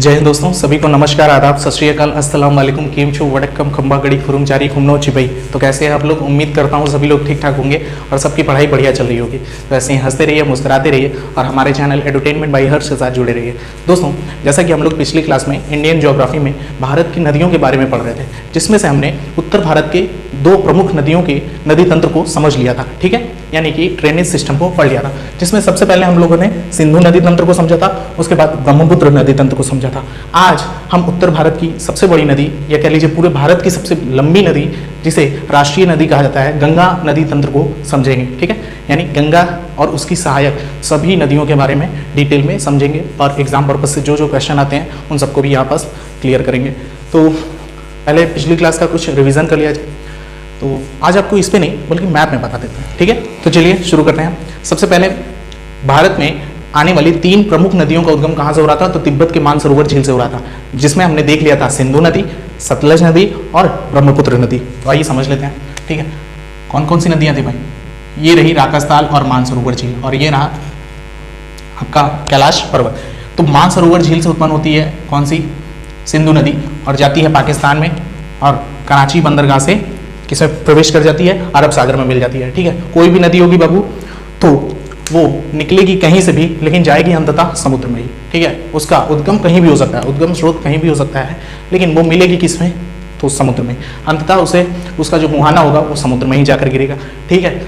जय हिंद दोस्तों, सभी को नमस्कार, आदाब, सत श्री अकाल, अस्सलाम वालेकुम, केम छो, वडक्कम, खंबा गड़ी, खुरुम जारी, खुमनो चिबई। तो कैसे हैं आप लोग? उम्मीद करता हूँ सभी लोग ठीक ठाक होंगे और सबकी पढ़ाई बढ़िया चल रही होगी। तो ऐसे ही हंसते रहिए, मुस्कुराते रहिए और हमारे चैनल एडुटेनमेंट बाय हर्ष के साथ जुड़े रहिए। दोस्तों, जैसा कि हम लोग पिछली क्लास में इंडियन ज्योग्राफी में भारत की नदियों के बारे में पढ़ रहे थे, जिसमें से हमने उत्तर भारत के दो प्रमुख नदियों के नदी तंत्र को समझ लिया था। ठीक है, यानी कि ड्रेनेज सिस्टम को पढ़ लिया था, जिसमें सबसे पहले हम लोगों ने सिंधु नदी तंत्र को समझा था, उसके बाद ब्रह्मपुत्र नदी तंत्र को समझा था। आज हम उत्तर भारत की सबसे बड़ी नदी या कह लीजिए पूरे भारत की सबसे लंबी नदी, जिसे राष्ट्रीय नदी कहा जाता है, गंगा नदी तंत्र को समझेंगे। ठीक है, यानी गंगा और उसकी सहायक सभी नदियों के बारे में डिटेल में समझेंगे और एग्जाम पर्पज से जो जो क्वेश्चन आते हैं उन सबको भी यहाँ पास क्लियर करेंगे। तो पहले पिछली क्लास का कुछ रिविजन कर लिया जाए। तो आज आपको इस पे नहीं बल्कि मैप में बता देते हैं। ठीक है, तो चलिए शुरू करते हैं। सबसे पहले भारत में आने वाली 3 प्रमुख नदियों का उद्गम कहाँ से हो रहा था? तो तिब्बत के मानसरोवर झील से हो रहा था, जिसमें हमने देख लिया था सिंधु नदी, सतलज नदी और ब्रह्मपुत्र नदी। तो आइए समझ लेते हैं। ठीक है, कौन कौन सी नदियाँ थी भाई? ये रही राकसताल और मानसरोवर झील, और ये रहा आपका कैलाश पर्वत। तो मानसरोवर झील से उत्पन्न होती है कौन सी? सिंधु नदी, और जाती है पाकिस्तान में और कराची बंदरगाह से किसमें प्रवेश कर जाती है? अरब सागर में मिल जाती है। ठीक है, कोई भी नदी होगी बाबू तो वो निकलेगी कहीं से भी, लेकिन जाएगी अंततः समुद्र में ही। ठीक है, उसका उद्गम कहीं भी हो सकता है, उद्गम स्रोत कहीं भी हो सकता है, लेकिन वो मिलेगी किसमें? तो समुद्र में। अंततः उसे उसका जो मुहाना होगा वो समुद्र में ही जाकर गिरेगा। ठीक है,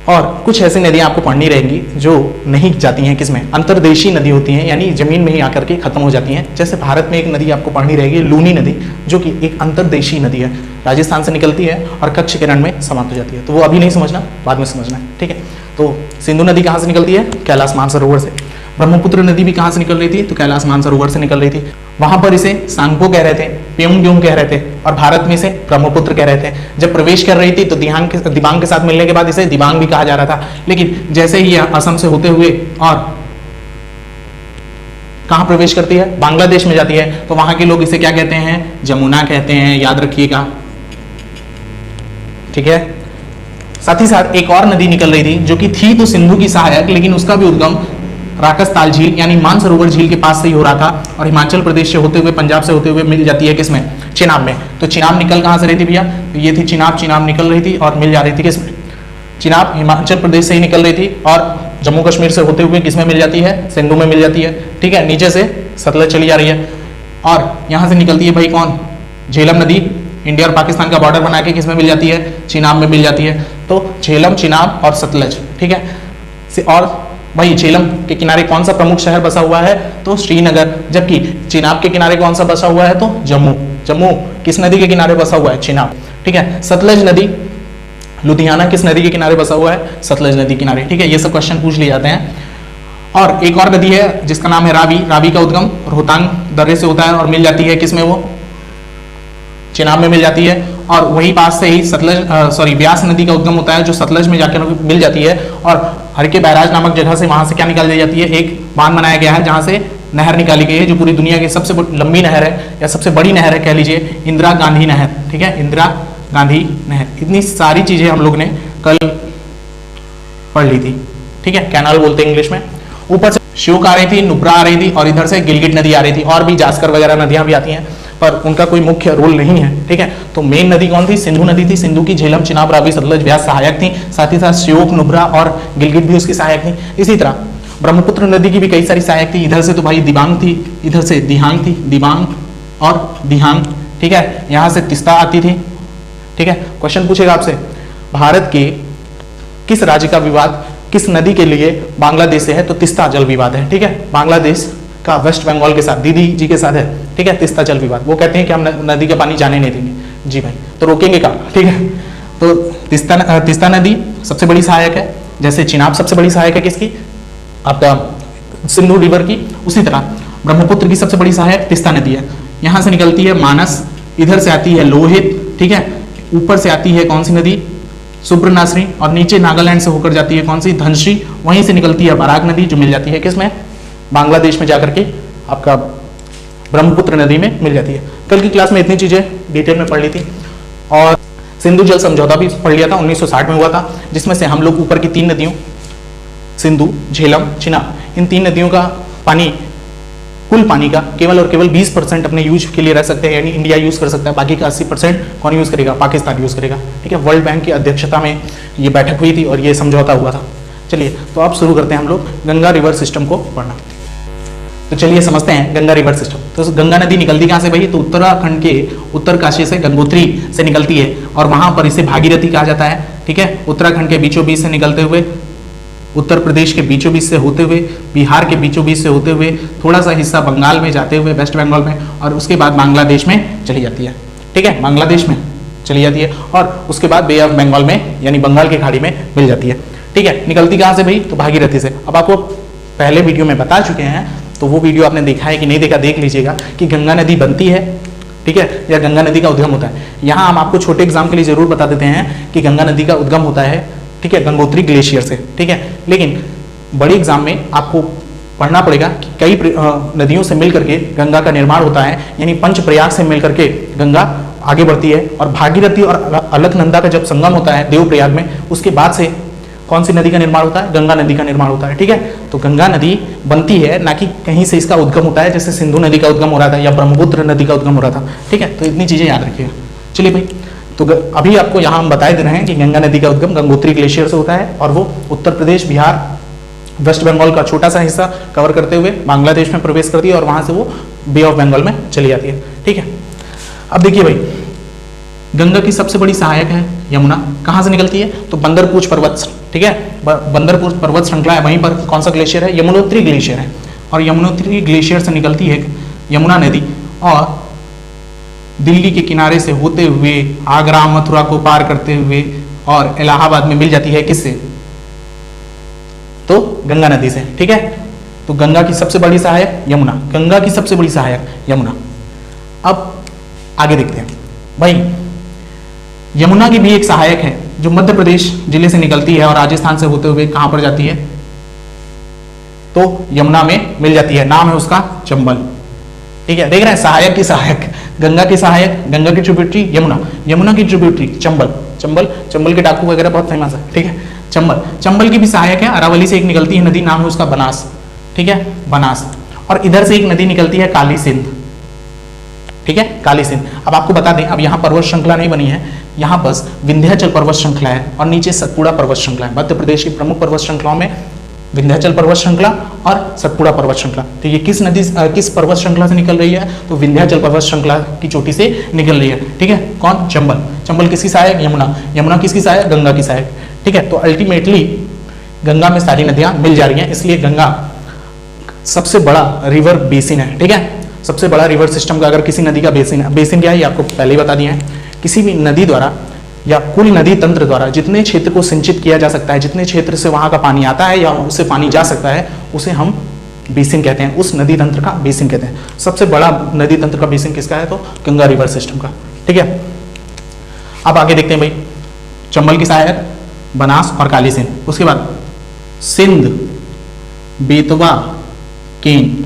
और कुछ ऐसी नदियां आपको पढ़नी रहेंगी जो नहीं जाती हैं किसमें? अंतर्देशीय नदी होती हैं, यानी जमीन में ही आकर के खत्म हो जाती हैं। जैसे भारत में एक नदी आपको पढ़नी रहेगी, लूनी नदी, जो कि एक अंतर्देशीय नदी है, राजस्थान से निकलती है और कच्छ के रण में समाप्त हो जाती है। तो वो अभी नहीं समझना, बाद में समझना है। ठीक है, तो सिंधु नदी कहाँ से निकलती है? कैलाश मानसरोवर से। ब्रह्मपुत्र नदी भी कहाँ से निकल रही थी? तो कैलाश मानसरोवर से निकल रही थी। वहां पर इसे सांगपो कह रहे थे, प्योंगयोंग कह रहे थे, और भारत में इसे ब्रह्मपुत्र कह रहे थे। जब प्रवेश कर रही थी तो दिबांग के साथ मिलने के बाद इसे दिबांग भी कहा जा रहा था, लेकिन जैसे ही यह असम से होते हुए और कहां प्रवेश करती है? बांग्लादेश में जाती है, तो वहां के लोग इसे क्या कहते हैं? जमुना कहते हैं, याद रखिएगा। ठीक है, साथ ही साथ एक और नदी निकल रही थी जो कि थी तो सिंधु की सहायक, लेकिन उसका भी उद्गम राकसताल झील यानी मानसरोवर झील के पास से ही हो रहा था, और हिमाचल प्रदेश से होते हुए, पंजाब से होते हुए मिल जाती है किसमें? चिनाब में। तो चिनाब निकल कहां से रही थी भैया? तो ये थी चिनाब। चिनाब निकल रही थी और मिल जा रही थी किसमें? चिनाब हिमाचल प्रदेश से ही निकल रही थी और जम्मू कश्मीर से होते हुए किसमें मिल जाती है? सिंधु में मिल जाती है। ठीक है, नीचे से सतलज चली जा रही है और यहां से निकलती है भाई कौन? झेलम नदी। इंडिया और पाकिस्तान का बॉर्डर बना के किसमें मिल जाती है? चिनाब में मिल जाती है। तो झेलम, चिनाब और सतलज। ठीक है, और भाई झेलम के किनारे कौन सा प्रमुख शहर बसा हुआ है? तो श्रीनगर। जबकि चिनाब के किनारे कौन सा बसा हुआ है? तो जम्मू। जम्मू किस नदी के किनारे बसा हुआ है? चिनाब। ठीक है, सतलज नदी, लुधियाना किस नदी के किनारे बसा हुआ है? सतलज नदी किनारे। ठीक है, ये सब क्वेश्चन पूछ लिए जाते हैं। और एक और नदी है जिसका नाम है रावी। रावी का उद्गम रोहतांग दर्रे से होता है और मिल जाती है किसमें? वो चिनाब में मिल जाती है। और वही पास से ही व्यास नदी का उद्गम होता है, जो सतलज में जाकर मिल जाती है, और हरके बैराज नामक जगह से वहां से क्या निकाल दी जाती है? एक बांध बनाया गया है जहां से नहर निकाली गई है, जो पूरी दुनिया की सबसे लंबी नहर है या सबसे बड़ी नहर है, कह लीजिए इंदिरा गांधी नहर। ठीक है, इंदिरा गांधी नहर। इतनी सारी चीजें हम लोग ने कल पढ़ ली थी। ठीक है, कैनाल बोलते हैं इंग्लिश में। ऊपर से श्योक आ रही थी, नुब्रा आ रही थी, और इधर से गिलगित नदी आ रही थी, और भी जास्कर वगैरह नदियां भी आती हैं, पर उनका कोई मुख्य रोल नहीं है। ठीक है, तो मेन नदी कौन थी? सिंधु नदी थी। सिंधु की झेलम, चिनाब, रावी, सतलज, व्यास सहायक थी, साथ ही साथ श्योक, नुब्रा और गिलगित भी उसकी सहायक थी। इसी तरह ब्रह्मपुत्र नदी की भी कई सारी सहायक थी। इधर से तो भाई दिबांग थी, इधर से दिहांग थी, दिबांग और दिहांग। ठीक है, यहां से तिस्ता आती थी। ठीक है, क्वेश्चन पूछेगा आपसे, भारत के किस राज्य का विवाद किस नदी के लिए बांग्लादेश से है? तो तिस्ता जल विवाद है। ठीक है, बांग्लादेश का वेस्ट बंगाल के साथ, दीदी जी के साथ है। ठीक है, तिस्ता जल विवाद। वो कहते हैं कि हम नदी का पानी जाने नहीं देंगे। जी भाई, तो रोकेंगे क्या? ठीक है, तो तिस्ता नदी सबसे बड़ी सहायक है, जैसे चिनाब सबसे बड़ी सहायक है किसकी? आपका सिंधु रिवर की। उसी तरह ब्रह्मपुत्र की सबसे बड़ी सहायक तिस्ता नदी है। यहां से निकलती है मानस, इधर से आती है लोहित। ठीक है, ऊपर से आती है कौन सी नदी? सुब्रनाश्री, और नीचे नागालैंड से होकर जाती है कौन सी? धनश्री। वहीं से निकलती है बराक नदी, जो मिल जाती है किसमें? बांग्लादेश में जाकर के आपका ब्रह्मपुत्र नदी में मिल जाती है। कल की क्लास में इतनी चीजें डिटेल में पढ़ ली थी, और सिंधु जल समझौता भी पढ़ लिया था, 1960 में हुआ था, जिसमें से हम लोग ऊपर की 3 नदियों सिंधु, झेलम, चिनाब, इन 3 नदियों का पानी कुल पानी का केवल और केवल 20% अपने यूज के लिए रह सकते हैं, यानी इंडिया यूज कर सकता है, बाकी का 80% कौन यूज करेगा, पाकिस्तान यूज करेगा। ठीक है, वर्ल्ड बैंक की अध्यक्षता में ये बैठक हुई थी और ये समझौता हुआ था। चलिए तो अब शुरू करते हैं हम लोग गंगा रिवर सिस्टम को पढ़ना। तो चलिए समझते हैं गंगा रिवर सिस्टम। तो गंगा नदी निकलती कहाँ से भाई, तो उत्तराखंड के उत्तरकाशी से गंगोत्री से निकलती है और वहां पर इसे भागीरथी कहा जाता है। ठीक है, उत्तराखंड के बीचों बीच से निकलते हुए, उत्तर प्रदेश के बीचों बीच से होते हुए, बिहार के बीचों बीच से होते हुए, थोड़ा सा हिस्सा बंगाल में जाते हुए, वेस्ट बंगाल में, और उसके बाद बांग्लादेश में चली जाती है। ठीक है, बांग्लादेश में चली जाती है और उसके बाद बे ऑफ बंगाल में यानी बंगाल की खाड़ी में मिल जाती है। ठीक है, निकलती कहाँ से भाई, तो भागीरथी से। अब आपको पहले वीडियो में बता चुके हैं, तो वो वीडियो आपने देखा है कि नहीं देखा, देख लीजिएगा कि गंगा नदी बनती है, ठीक है, या गंगा नदी का उद्गम होता है। यहाँ हम आपको छोटे एग्जाम के लिए जरूर बता देते हैं कि गंगा नदी का उद्गम होता है, ठीक है, गंगोत्री ग्लेशियर से। ठीक है, लेकिन बड़ी एग्जाम में आपको पढ़ना पड़ेगा कि कई नदियों से मिल करके गंगा का निर्माण होता है, यानी पंचप्रयाग से मिल करके गंगा आगे बढ़ती है और भागीरथी और अलकनंदा का जब संगम होता है देवप्रयाग में, उसके बाद से कौन सी नदी का निर्माण होता है, गंगा नदी का निर्माण होता है। ठीक है, तो गंगा नदी बनती है, ना कि कहीं से इसका उद्गम होता है, जैसे सिंधु नदी का उद्गम हो रहा था या ब्रह्मपुत्र नदी का उद्गम हो रहा था। ठीक है, तो इतनी चीजें याद रखिएगा। चलिए भाई, तो अभी आपको यहाँ हम बताए दे रहे हैं कि गंगा नदी का उद्गम गंगोत्री ग्लेशियर से होता है और वो उत्तर प्रदेश, बिहार, वेस्ट बंगाल का छोटा सा हिस्सा कवर करते हुए बांग्लादेश में प्रवेश करती है और वहां से वो बे ऑफ बंगाल में चली जाती है। ठीक है, अब देखिए भाई, गंगा की सबसे बड़ी सहायक है यमुना। कहाँ से निकलती है, तो बंदरपूछ पर्वत, ठीक है, बंदरपूछ पर्वत श्रृंखला है, वहीं पर कौन सा ग्लेशियर है, यमुनोत्री ग्लेशियर है, और यमुनोत्री ग्लेशियर से निकलती है यमुना नदी और दिल्ली के किनारे से होते हुए आगरा, मथुरा को पार करते हुए और इलाहाबाद में मिल जाती है किससे, तो गंगा नदी से। ठीक है, तो गंगा की सबसे बड़ी सहायक यमुना, गंगा की सबसे बड़ी सहायक यमुना। अब आगे देखते हैं भाई, यमुना की भी एक सहायक है जो मध्य प्रदेश जिले से निकलती है और राजस्थान से होते हुए कहां पर जाती है, तो यमुना में मिल जाती है, नाम है उसका चंबल। ठीक है, देख रहे हैं, सहायक की सहायक, गंगा की सहायक, गंगा की ट्रिब्यूटरी यमुना, यमुना की ट्रिब्यूटरी चंबल, चंबल, चंबल के डाकू वगैरह बहुत फेमस है। ठीक है, चंबल, चंबल की भी सहायक है। अरावली से एक निकलती है नदी, नाम है उसका बनास। ठीक है, बनास, और इधर से एक नदी निकलती है काली सिंध। ठीक है, काली सिंध। अब आपको बता दें, अब यहाँ पर्वत श्रृंखला नहीं बनी है, यहाँ बस विंध्याचल पर्वत श्रृंखला है और नीचे सतपुड़ा पर्वत श्रृंखला है। मध्य प्रदेश की प्रमुख पर्वत श्रृंखलाओं में विंध्याचल पर्वत श्रृंखला और सतपुड़ा पर्वत श्रृंखला। तो ये किस नदी, किस पर्वत श्रृंखला से निकल रही है, तो विंध्याचल पर्वत श्रृंखला की चोटी से निकल रही है। ठीक है, कौन, चंबल। चंबल किसकी सहायक, यमुना। यमुना किसकी सहायक, गंगा की सहायक। ठीक है, तो अल्टीमेटली गंगा में सारी नदियां मिल जा रही हैं, इसलिए गंगा सबसे बड़ा रिवर बेसिन है। ठीक है, सबसे बड़ा रिवर सिस्टम का अगर किसी नदी का बेसिन है, बेसिन क्या है ये आपको पहले ही बता दिया है, किसी भी नदी द्वारा या कुल नदी तंत्र द्वारा जितने क्षेत्र को सिंचित किया जा सकता है, जितने क्षेत्र से वहां का पानी आता है या उससे पानी जा सकता है, उसे हम बेसिन कहते हैं, उस नदी तंत्र का बेसिन कहते हैं। सबसे बड़ा नदी तंत्र का बेसिन किसका है, तो गंगा रिवर सिस्टम का। ठीक है, अब आगे देखते हैं भाई, चंबल की सहायक बनास और काली सिंध, उसके बाद सिंध, बेतवा, केन,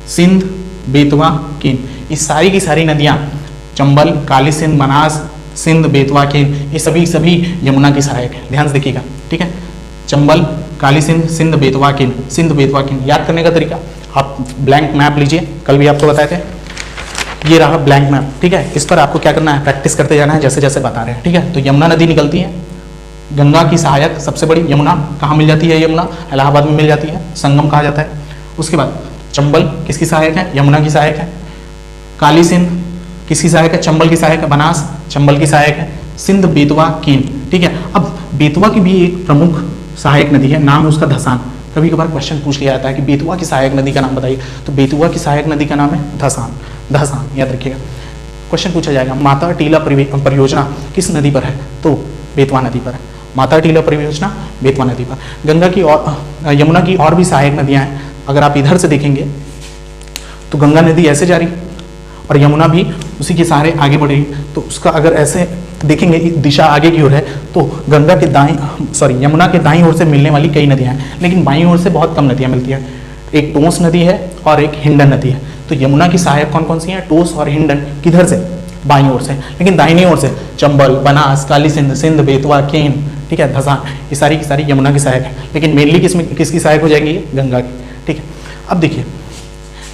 सिंध, बेतवा, केन, ये सारी की सारी नदियां, चंबल, काली सिंध, बनास, सिंध, बेतवा, केन, ये सभी यमुना की सहायक है। ध्यान से देखिएगा। ठीक है, चंबल, काली सिंध, सिंध, बेतवा, केन, सिंध, बेतवा, केन। याद करने का तरीका, आप ब्लैंक मैप लीजिए, कल भी आपको बताए थे, ये रहा ब्लैंक मैप। ठीक है, इस पर आपको क्या करना है, प्रैक्टिस करते जाना है जैसे जैसे बता रहे हैं। ठीक है, तो यमुना नदी निकलती है, गंगा की सहायक सबसे बड़ी यमुना, कहाँ मिल जाती है यमुना, इलाहाबाद में मिल जाती है, संगम कहा जाता है। उसके बाद चंबल किसकी सहायक है, यमुना की सहायक है। काली सिंध किसकी सहायक है, चंबल की सहायक है। बनास चंबल की सहायक है। सिंध, बेतवा, केन। ठीक है, अब बेतवा की भी एक प्रमुख सहायक नदी है, नाम है उसका धसान। कभी कभार क्वेश्चन पूछ लिया जाता है कि बेतवा की सहायक नदी का नाम बताइए, तो बेतवा की सहायक नदी का नाम है धसान। धसान याद रखिएगा, क्वेश्चन पूछा जाएगा। माता टीला परियोजना किस नदी पर है, तो बेतवा नदी पर है। माता टीला परियोजना बेतवा नदी पर। गंगा की और यमुना की और भी सहायक नदियां हैं, अगर आप इधर से देखेंगे तो गंगा नदी ऐसे जा रही और यमुना भी उसी के सहारे आगे बढ़ रही। तो उसका अगर ऐसे देखेंगे दिशा आगे की ओर है, तो गंगा के यमुना के दाईं ओर से मिलने वाली कई नदियां हैं, लेकिन बाईं ओर से बहुत कम नदियां मिलती हैं। एक टोंस नदी है और एक हिंडन नदी है। तो यमुना की सहायक कौन कौन सी हैं, टोंस और हिंडन, किधर से, बाईं ओर से, लेकिन दाहिनी ओर से चंबल, बनास, काली सिंध, सिंध, बेतवा, केन, ठीक है, धसान, ये सारी की सारी यमुना की सहायक है। लेकिन मेनली किसकी सहायक हो जाएगी, गंगा की। ठीक है, अब देखिए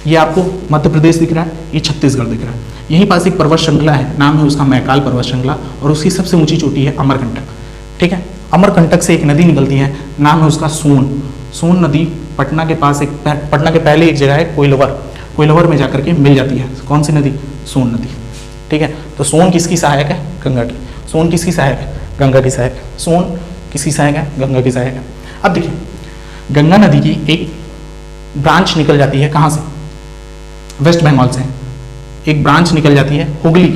ये आपको मध्य प्रदेश दिख रहा है, ये छत्तीसगढ़ दिख रहा है। यहीं पास एक पर्वत श्रृंखला है, नाम है उसका मैकाल पर्वत श्रृंखला, और उसकी सबसे ऊंची चोटी है अमरकंटक। ठीक है, अमरकंटक से एक नदी निकलती है, नाम है उसका सोन। सोन नदी पटना के पास पटना के पहले एक जगह है कोइलवर, कोइलवर में जाकर के मिल जाती है। कौन सी नदी? सोन नदी। ठीक है, तो सोन किसकी सहायक है? गंगा की। सोन किसकी सहायक है? गंगा की सहायक है। सोन किसकी सहायक है? गंगा की सहायक है। अब देखिए, गंगा नदी की एक ब्रांच निकल जाती है, कहाँ से? वेस्ट बंगाल से एक ब्रांच निकल जाती है, हुगली।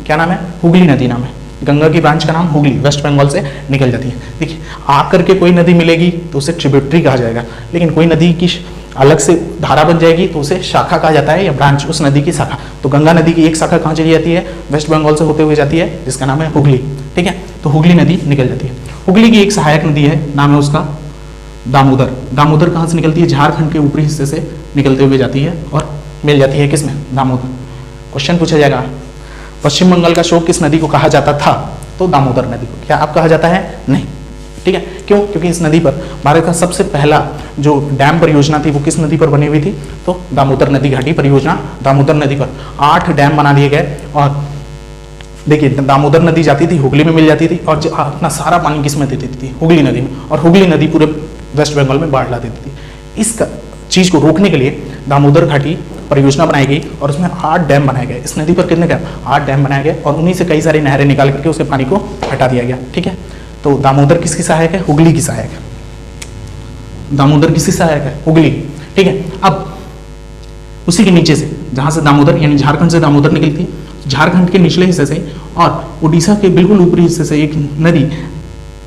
क्या नाम है? हुगली नदी नाम है। गंगा की ब्रांच का नाम हुगली, वेस्ट बंगाल से निकल जाती है। देखिए, आकर के कोई नदी मिलेगी तो उसे ट्रिब्यूटरी कहा जाएगा, लेकिन कोई नदी की अलग से धारा बन जाएगी तो उसे शाखा कहा जाता है, या ब्रांच, उस नदी की शाखा। तो गंगा नदी की एक शाखा कहाँ चली जाती है? वेस्ट बंगाल से होते हुए जाती है, जिसका नाम है हुगली। ठीक है, तो हुगली नदी निकल जाती है। हुगली की एक सहायक नदी है, नाम है उसका दामोदर। दामोदर कहाँ से निकलती है? झारखंड के ऊपरी हिस्से से निकलते हुए जाती है और मिल जाती है किसमें? दामोदर। क्वेश्चन पूछा जाएगा, पश्चिम बंगाल का शोक किस नदी को कहा जाता था? तो दामोदर नदी को। क्या अब कहा जाता है? नहीं। ठीक है, क्यों? क्योंकि इस नदी पर भारत का सबसे पहला जो डैम परियोजना थी वो किस नदी पर बनी हुई थी? तो दामोदर नदी घाटी परियोजना। दामोदर नदी पर 8 डैम बना दिए गए, और देखिए, दामोदर नदी जाती थी, हुगली में मिल जाती थी, और अपना सारा पानी किस में देती थी? हुगली नदी में। और हुगली नदी पूरे वेस्ट बंगाल में बाढ़ ला देती थी। इस चीज को रोकने के लिए दामोदर घाटी परियोजना बनाई गई, और उसमें 8 डैम बनाए गए। इस नदी पर कितने डैम? 8 डैम बनाए गए, और उन्हीं से कई सारी नहरें निकाल करके उसके पानी को हटा दिया गया। ठीक है, तो दामोदर किसकी सहायक है? हुगली की सहायक है। दामोदर किसकी सहायक है? हुगली। ठीक है, अब उसी के नीचे से, जहां से दामोदर यानी झारखंड से दामोदर निकलती है, झारखंड के निचले हिस्से से और उड़ीसा के बिल्कुल ऊपरी हिस्से से एक नदी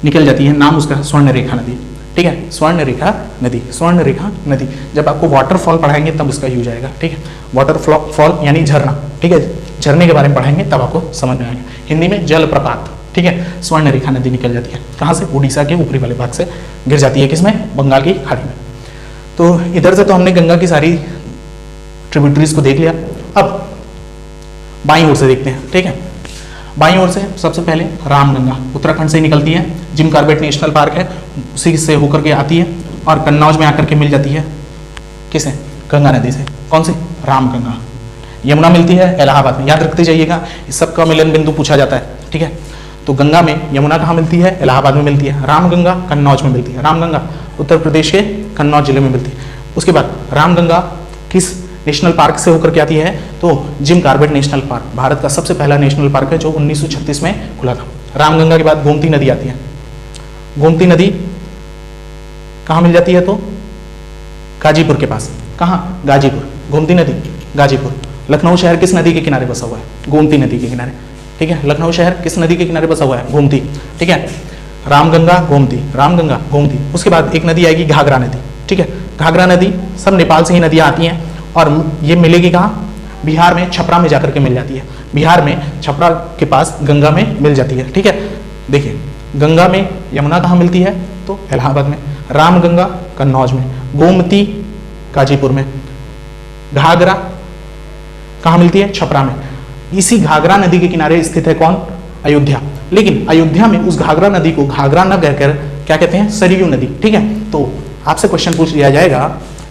निकल जाती है, नाम उसका स्वर्ण रेखा नदी। ठीक है, स्वर्ण रेखा नदी। स्वर्ण रेखा नदी, जब आपको वाटरफॉल पढ़ाएंगे तब उसका यूज आएगा। ठीक है, वाटरफॉल यानी झरना। ठीक है, झरने के बारे में पढ़ाएंगे तब आपको समझ में आएगा। हिंदी में जलप्रपात। ठीक है, स्वर्ण रेखा नदी निकल जाती है, कहाँ से? उड़ीसा के ऊपरी वाले भाग से गिर जाती है, किसमें? बंगाल की खाड़ी में। तो इधर से तो हमने गंगा की सारी ट्रिब्यूटरीज को देख लिया। अब बाईं ओर से देखते हैं। ठीक है, बाईं ओर से सबसे पहले रामगंगा उत्तराखंड से निकलती है, जिम कॉर्बेट नेशनल पार्क है, उसी से होकर के आती है और कन्नौज में आकर के मिल जाती है किसे? गंगा नदी से। कौन सी? रामगंगा। यमुना मिलती है इलाहाबाद में, याद रखते जाइएगा, इस सब का मिलन बिंदु पूछा जाता है। ठीक है, तो गंगा में, यमुना कहाँ मिलती है? इलाहाबाद में मिलती है। रामगंगा कन्नौज में मिलती है। रामगंगा उत्तर प्रदेश के कन्नौज जिले में मिलती है। उसके बाद रामगंगा किस नेशनल पार्क से होकर के आती है? तो Jim Corbett national park, Bharat का सबसे पहला नेशनल पार्क है जो 1936 में खुला था। रामगंगा के बाद गोमती नदी आती है। गोमती नदी कहाँ मिल जाती है? तो गाजीपुर के पास। कहाँ? गाजीपुर। गोमती नदी गाजीपुर। लखनऊ शहर किस नदी के किनारे बसा हुआ है? गोमती नदी के किनारे। ठीक है, लखनऊ शहर किस नदी के किनारे बसा हुआ है? गोमती। ठीक है, रामगंगा गोमती, रामगंगा गोमती। उसके बाद एक नदी आएगी घाघरा नदी। ठीक है, घाघरा नदी, सब नेपाल से ही नदियाँ आती हैं, और ये मिलेगी कहाँ? बिहार में छपरा में जाकर के मिल जाती है। बिहार में छपरा के पास गंगा में मिल जाती है। ठीक है, देखिए, गंगा में यमुना कहाँ मिलती है? तो इलाहाबाद में। रामगंगा कन्नौज में। गोमती गाजीपुर में। घाघरा कहाँ मिलती है? छपरा में। इसी घाघरा नदी के किनारे स्थित है कौन? अयोध्या। लेकिन अयोध्या में उस घाघरा नदी को घाघरा न कहकर क्या कहते हैं? सरयू नदी। ठीक है, तो आपसे क्वेश्चन पूछ लिया जाएगा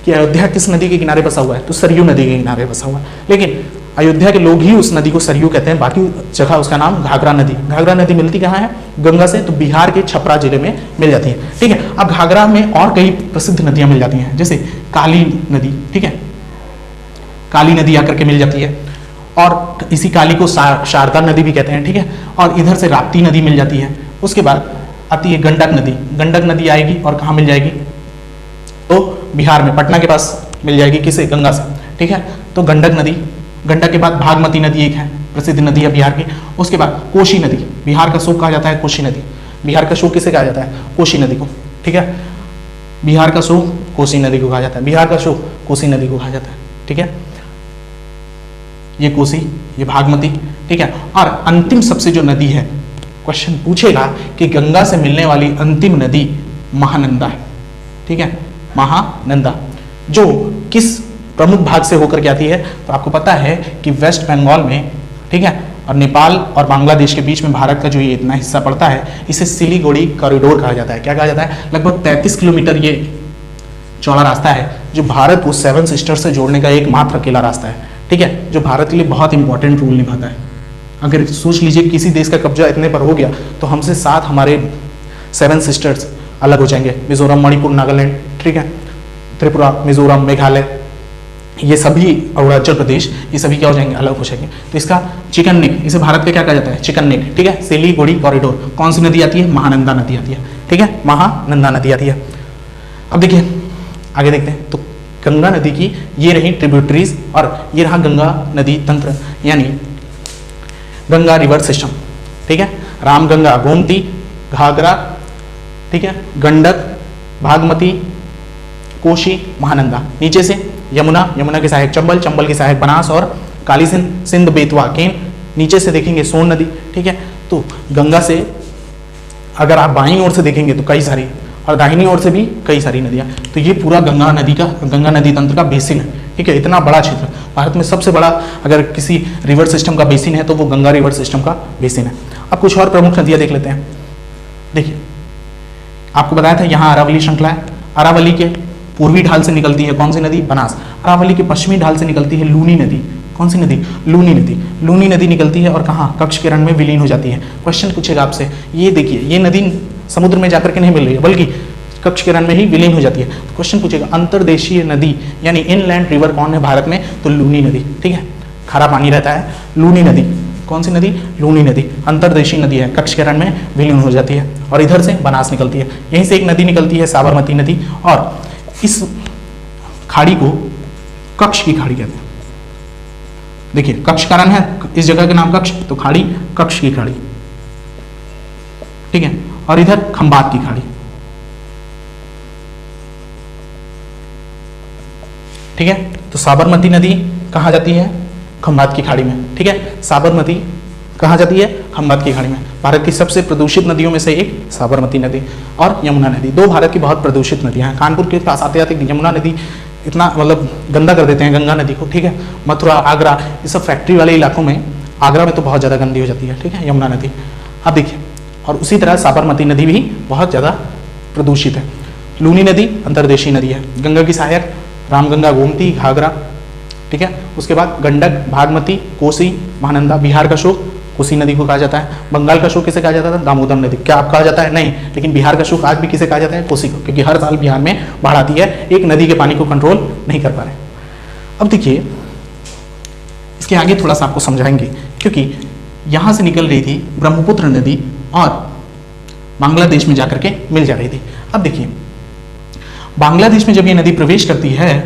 कि अयोध्या किस नदी के किनारे बसा हुआ है? तो सरयू नदी के किनारे बसा हुआ है। लेकिन अयोध्या के लोग ही उस नदी को सरयू कहते हैं, बाकी जगह उसका नाम घाघरा नदी। घाघरा नदी मिलती कहाँ है? गंगा से, तो बिहार के छपरा जिले में मिल जाती है। ठीक है, अब घाघरा में और कई प्रसिद्ध नदियां मिल जाती हैं, जैसे काली नदी। ठीक है, काली नदी आकर के मिल जाती है, और इसी काली को शारदा नदी भी कहते हैं। ठीक है, और इधर से राप्ती नदी मिल जाती है। उसके बाद आती है गंडक नदी। गंडक नदी आएगी और कहाँ मिल जाएगी? तो बिहार में, पटना के पास मिल जाएगी। किसे? गंगा से। ठीक है, तो गंडक नदी। गंडक के बाद भागमती नदी एक है, प्रसिद्ध नदी है बिहार की। उसके बाद कोशी नदी, बिहार का शोक कहा जाता है कोशी नदी। बिहार का शोक किसे कहा जाता है? कोशी नदी को। ठीक है, बिहार का शोक कोसी नदी को कहा जाता है। बिहार का शोक कोसी नदी को कहा जाता है। ठीक है, ये कोसी, ये भागमती। ठीक है, और अंतिम सबसे जो नदी है, क्वेश्चन पूछेगा कि गंगा से मिलने वाली अंतिम नदी महानंदा है। ठीक है, महानंदा, जो किस प्रमुख भाग से होकर के आती है? तो आपको पता है कि वेस्ट बंगाल में, ठीक है, और नेपाल और बांग्लादेश के बीच में भारत का जो ये इतना हिस्सा पड़ता है, इसे सिलीगुड़ी कॉरिडोर कहा जाता है। क्या कहा जाता है? लगभग 33 किलोमीटर ये चौड़ा रास्ता है जो भारत को 7 सिस्टर से जोड़ने का एकमात्र अकेला रास्ता है, ठीक है, जो भारत के लिए बहुत इंपॉर्टेंट रोल निभाता है। अगर सोच लीजिए किसी देश का कब्जा इतने पर हो गया तो हमसे 7 हमारे 7 सिस्टर्स अलग हो जाएंगे, मिजोरम, मणिपुर, नागालैंड, ठीक है, त्रिपुरा, मिजोरम, मेघालय, ये सभी, अरुणाचल प्रदेश, ये सभी क्या हो जाएंगे, अलग हो जाएंगे। तो इसका चिकन नेक, इसे भारत का क्या कहा जाता है, चिकन नेक, ठीक है। सिलीगुड़ी कॉरिडोर, कौन सी नदी आती है, महानंदा नदी आती है, ठीक है, महानंदा नदी आती है। अब देखिए आगे देखते हैं, तो गंगा नदी की ये रही ट्रिब्यूटरीज और ये रहा गंगा नदी तंत्र, यानी गंगा रिवर सिस्टम, ठीक है। रामगंगा, गोमती, घाघरा, ठीक है, गंडक, भागमती, कोशी, महानंदा, नीचे से यमुना, यमुना के सहायक चंबल, चंबल के सहायक बनास और काली सिंध, सिंध, बेतवा, केन, नीचे से देखेंगे सोन नदी, ठीक है। तो गंगा से अगर आप बाईं ओर से देखेंगे तो कई सारी, और दाहिनी ओर से भी कई सारी नदियां, तो ये पूरा गंगा नदी तंत्र का बेसिन है, ठीक है। इतना बड़ा क्षेत्र, भारत में सबसे बड़ा अगर किसी रिवर सिस्टम का बेसिन है तो वो गंगा रिवर सिस्टम का बेसिन है। अब कुछ और प्रमुख नदियां देख लेते हैं। देखिए आपको बताया था यहाँ अरावली श्रृंखला है, अरावली के पूर्वी ढाल से निकलती है कौन सी नदी, बनास। अरावली के पश्चिमी ढाल से निकलती है लूनी नदी, कौन सी नदी, लूनी नदी। लूनी नदी निकलती है और कहाँ, कक्ष किरण में विलीन हो जाती है। क्वेश्चन पूछेगा आपसे, ये देखिए ये नदी समुद्र में जाकर के नहीं मिल रही है बल्कि कक्ष किरण में ही विलीन हो जाती है। तो क्वेश्चन पूछेगा अंतर्देशीय नदी यानी इनलैंड रिवर कौन है भारत में, तो लूनी नदी, ठीक है, खारा पानी रहता है, लूनी नदी, कौन सी नदी, लूनी नदी, अंतर्देशीय नदी है, कक्ष किरण में विलीन हो जाती है और इधर से बनास निकलती है। यहीं से एक नदी निकलती है साबरमती नदी, और इस खाड़ी को कक्ष की खाड़ी कहते हैं। देखिए कक्ष कारण है इस जगह का नाम कक्ष, तो खाड़ी कक्ष की खाड़ी, ठीक है, और इधर खंबात की खाड़ी, ठीक है। तो साबरमती नदी कहाँ जाती है, खंबात की खाड़ी में, ठीक है। साबरमती कहाँ जाती है, खंबात की खाड़ी में। भारत की सबसे प्रदूषित नदियों में से एक साबरमती नदी और यमुना नदी, दो भारत की बहुत प्रदूषित नदियां हैं। कानपुर के पास आते आते यमुना नदी इतना मतलब गंदा कर देते हैं गंगा नदी को, ठीक है। मथुरा, आगरा, ये सब फैक्ट्री वाले इलाकों में, आगरा में तो बहुत ज़्यादा गंदी हो जाती है, ठीक है, यमुना नदी। अब देखिए, और उसी तरह साबरमती नदी भी बहुत ज़्यादा प्रदूषित है। लूनी नदी अंतर्देशीय नदी है, गंगा की सहायक रामगंगा, गोमती, घाघरा, ठीक है। उसके बाद गंडक, भागमती, कोसी, महानंदा। बिहार का शोक कोसी नदी को कहा जाता है। बंगाल का शोक किसे कहा जाता है, दामोदर नदी। क्या आप कहा जाता है, नहीं, लेकिन बिहार का शोक आज भी किसे कहा जाता है, कोसी को, क्योंकि हर साल बिहार में बाढ़ आती है, एक नदी के पानी को कंट्रोल नहीं कर पा रहे। अब देखिए इसके आगे थोड़ा सा आपको समझाएंगे, क्योंकि यहाँ से निकल रही थी ब्रह्मपुत्र नदी और बांग्लादेश में जाकर के मिल जा रही थी। अब देखिए बांग्लादेश में जब ये नदी प्रवेश करती है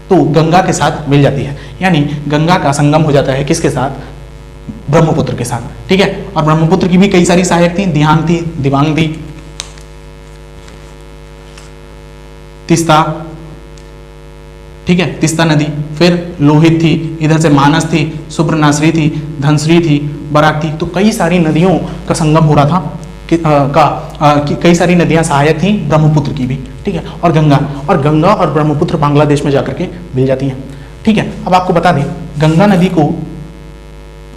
तो गंगा के साथ मिल जाती है, यानी गंगा का संगम हो जाता है किसके साथ, ब्रह्मपुत्र के साथ, ठीक है। और ब्रह्मपुत्र की भी कई सारी सहायक थी, दिहांग थी, दिबांग थी, तिस्ता, ठीक है, तिस्ता नदी, फिर लोहित थी, इधर से मानस थी, सुब्रनाश्री थी, धनश्री थी, बराक थी। तो कई सारी नदियों का संगम हो रहा था कई सारी नदियां सहायक थी ब्रह्मपुत्र की भी, ठीक है। और गंगा और ब्रह्मपुत्र बांग्लादेश में जाकर के मिल जाती हैं, ठीक है। अब आपको बता दें गंगा नदी को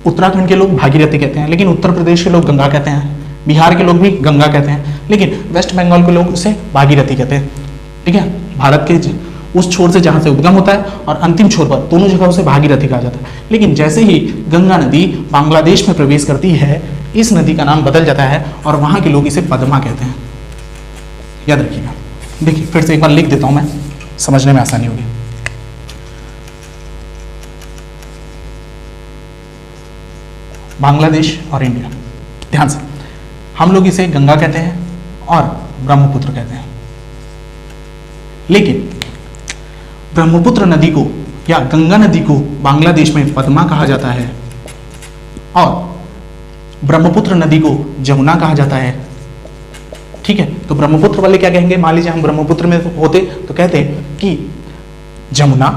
उत्तराखंड के लोग भागीरथी कहते हैं, लेकिन उत्तर प्रदेश के लोग गंगा कहते हैं, बिहार के लोग भी गंगा कहते हैं, लेकिन वेस्ट बंगाल के लोग उसे भागीरथी कहते हैं, ठीक है। भारत के उस छोर से जहां से उद्गम होता है और अंतिम छोर पर, दोनों जगह उसे भागीरथी कहा जाता है। लेकिन जैसे ही गंगा नदी बांग्लादेश में प्रवेश करती है, इस नदी का नाम बदल जाता है और वहां के लोग इसे पद्मा कहते हैं, याद रखिएगा। देखिए फिर से एक बार लिख देता हूं मैं, समझने में आसानी होगी। बांग्लादेश और इंडिया, ध्यान से, हम लोग इसे गंगा कहते हैं और ब्रह्मपुत्र कहते हैं, लेकिन ब्रह्मपुत्र नदी को या गंगा नदी को बांग्लादेश में पद्मा कहा जाता है और ब्रह्मपुत्र नदी को जमुना कहा जाता है, ठीक है। तो ब्रह्मपुत्र वाले क्या कहेंगे, मान लीजिए हम ब्रह्मपुत्र में होते तो कहते कि जमुना,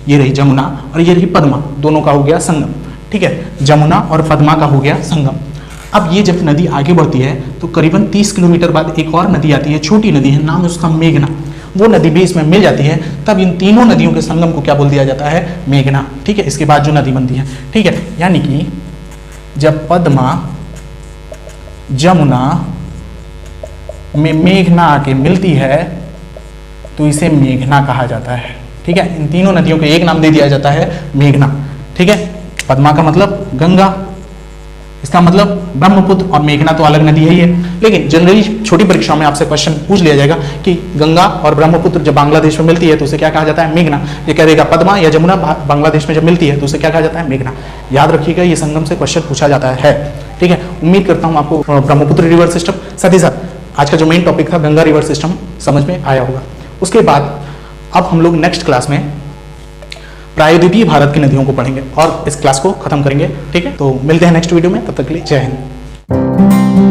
ये रही जमुना और ये रही पद्मा, दोनों का हो गया संगम, ठीक है। जमुना और पद्मा का हो गया संगम। अब ये जब नदी आगे बढ़ती है तो करीबन 30 किलोमीटर बाद एक और नदी आती है, छोटी नदी है, नाम है उसका मेघना, वो नदी भी इसमें मिल जाती है। तब इन तीनों नदियों के संगम को क्या बोल दिया जाता है, मेघना, ठीक है। इसके बाद जो नदी बनती है, ठीक है, यानी कि जब पद्मा जमुना में मेघना आके मिलती है तो इसे मेघना कहा जाता है। ठीक है, इन तीनों नदियों को एक नाम दे दिया जाता है, मेघना। ठीक है, पद्मा का मतलब गंगा, इसका मतलब ब्रह्मपुत्र, और मेघना तो अलग नदी है ही है। लेकिन जनरली छोटी परीक्षाओं में आपसे क्वेश्चन पूछ लिया जाएगा कि गंगा और ब्रह्मपुत्र जब बांग्लादेश में मिलती है तो उसे क्या कहा जाता है, मेघना। ये कह देगा पद्मा या जमुना बांग्लादेश में जब मिलती है तो उसे क्या कहा जाता है, मेघना। याद रखिएगा, ये संगम से क्वेश्चन पूछा जाता है। ठीक है, उम्मीद करता हूँ आपको ब्रह्मपुत्र रिवर सिस्टम, साथ ही साथ आज का जो मेन टॉपिक था गंगा रिवर सिस्टम समझ में आया होगा। उसके बाद अब हम लोग नेक्स्ट क्लास में प्रायद्वीपीय भारत की नदियों को पढ़ेंगे और इस क्लास को खत्म करेंगे। ठीक है, तो मिलते हैं नेक्स्ट वीडियो में, तब तक के लिए जय हिंद।